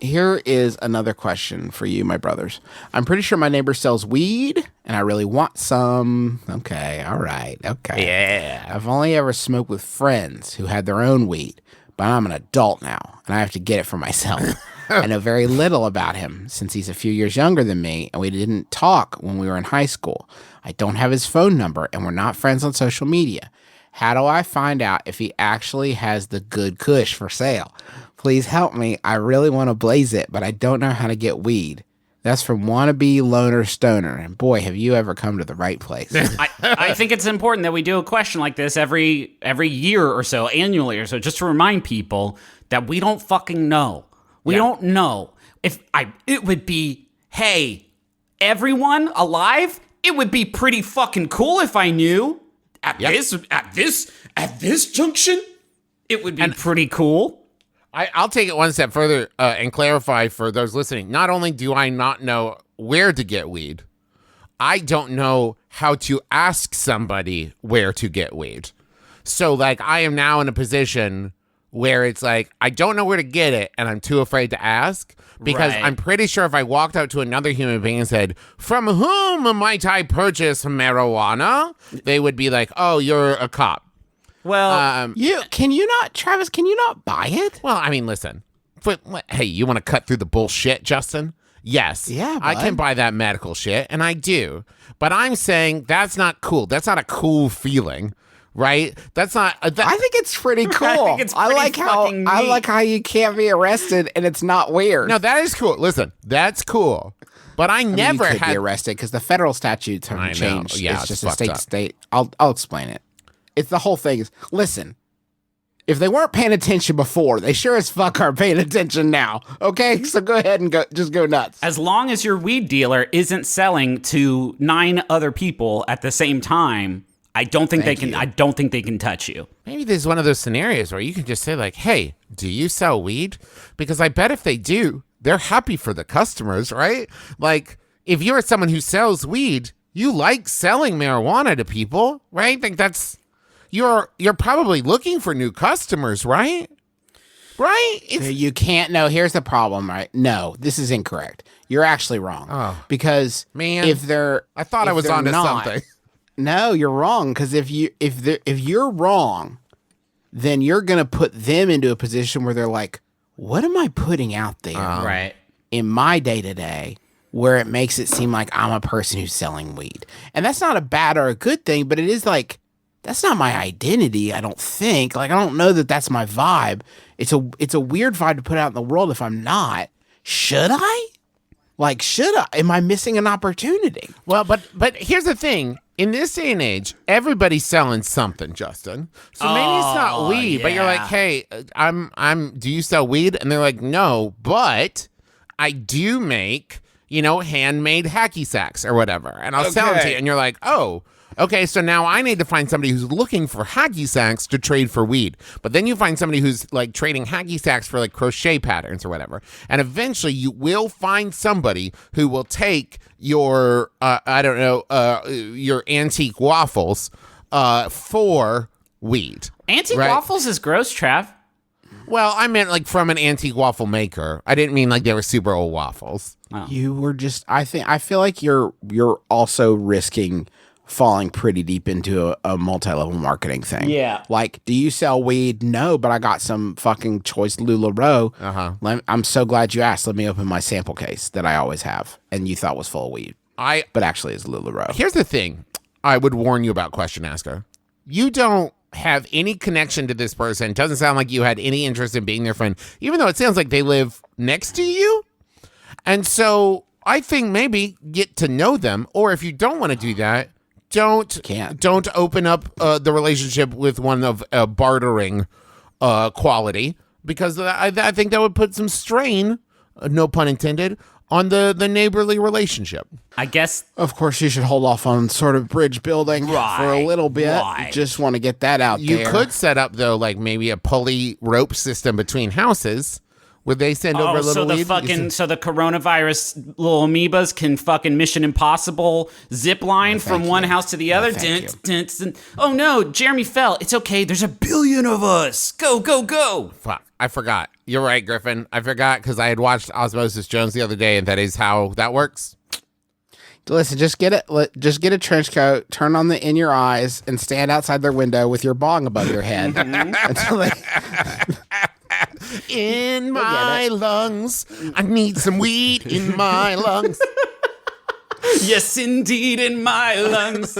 here is another question for you, my brothers. I'm pretty sure my neighbor sells weed, and I really want some. Okay, all right, okay. Yeah. I've only ever smoked with friends who had their own weed, but I'm an adult now, and I have to get it for myself. I know very little about him since he's a few years younger than me, and we didn't talk when we were in high school. I don't have his phone number, and we're not friends on social media. How do I find out if he actually has the good kush for sale? Please help me. I really want to blaze it, but I don't know how to get weed. That's from Wannabe Loner Stoner. And boy, have you ever come to the right place. I think it's important that we do a question like this every year or so, annually or so, just to remind people that we don't fucking know. We don't know. It would be, hey, everyone alive, it would be pretty fucking cool if I knew. At this junction, it would be pretty cool. I'll take it one step further and clarify for those listening. Not only do I not know where to get weed, I don't know how to ask somebody where to get weed. So, like, I am now in a position where it's like, I don't know where to get it, and I'm too afraid to ask. Because I'm pretty sure if I walked out to another human being and said, from whom might I purchase marijuana? They would be like, oh, you're a cop. Well, Can you not buy it? Well, I mean, listen. Hey, you want to cut through the bullshit, Justin? Yes. Yeah, I bud. can buy that medical shit, and I do. But I'm saying that's not cool. That's not a cool feeling. Right? That's not. I think it's pretty cool. I think it's pretty fucking neat. I like how you can't be arrested and it's not weird. No, that is cool. Listen, that's cool. But I never you could had be arrested because the federal statutes I know. haven't changed. Yeah, it's just it's a fucked state. I'll explain it. It's the whole thing is, listen, if they weren't paying attention before, they sure as fuck are paying attention now. Okay? So go ahead and just go nuts. as long as your weed dealer isn't selling to 9 other people at the same time, I don't think they can touch you. Maybe there's one of those scenarios where you can just say like, hey, do you sell weed? Because I bet if they do, they're happy for the customers, right? Like, if you're someone who sells weed, you like selling marijuana to people, right? Like that's, you're probably looking for new customers, right? Right? You can't. No, here's the problem, right? No, this is incorrect. You're actually wrong. Oh, because man, I thought I was onto something. No, you're wrong. Because if you're wrong, then you're gonna put them into a position where they're like, "What am I putting out there Right. in my day to day?" Where it makes it seem like I'm a person who's selling weed, and that's not a bad or a good thing, but it is like that's not my identity. I don't think. Like I don't know that that's my vibe. It's a weird vibe to put out in the world if I'm not. Should I? Like, should I? Am I missing an opportunity? Well, but here's the thing. In this day and age, everybody's selling something, Justin. So maybe it's not weed, but you're like, hey, do you sell weed? And they're like, no, but I do make, handmade hacky sacks or whatever. And I'll sell them to you. And you're like, oh, okay, so now I need to find somebody who's looking for hacky sacks to trade for weed. But then you find somebody who's like trading hacky sacks for like crochet patterns or whatever. And eventually you will find somebody who will take your, your antique waffles for weed. Antique waffles is gross, Trav. Well, I meant like from an antique waffle maker. I didn't mean like they were super old waffles. Oh. You were just, I feel like you're also risking falling pretty deep into a multi-level marketing thing. Yeah. Like, do you sell weed? No, but I got some fucking choice LuLaRoe. Uh-huh. I'm so glad you asked. Let me open my sample case that I always have. And you thought was full of weed. But actually it's LuLaRoe. Here's the thing. I would warn you about Question Asker. You don't have any connection to this person. It doesn't sound like you had any interest in being their friend, even though it sounds like they live next to you. And so I think maybe get to know them. Or if you don't want to do that, don't open up the relationship with one of bartering quality, because I think that would put some strain, no pun intended, on the neighborly relationship. I guess. Of course, you should hold off on sort of bridge building for a little bit. Right. Just want to get that out there. You could set up, though, like maybe a pulley rope system between houses. Would they send over a little weed? So the coronavirus little amoebas can fucking Mission Impossible zip line from one house to the other. Oh no, Jeremy fell. It's okay. There's a billion of us. Go, go, go. Fuck. I forgot. You're right, Griffin. I forgot because I had watched Osmosis Jones the other day, and that is how that works. Listen, just get a trench coat, turn on the in your eyes, and stand outside their window with your bong above your head. Until they, in my lungs, I need some weed in my lungs. Yes, indeed, in my lungs.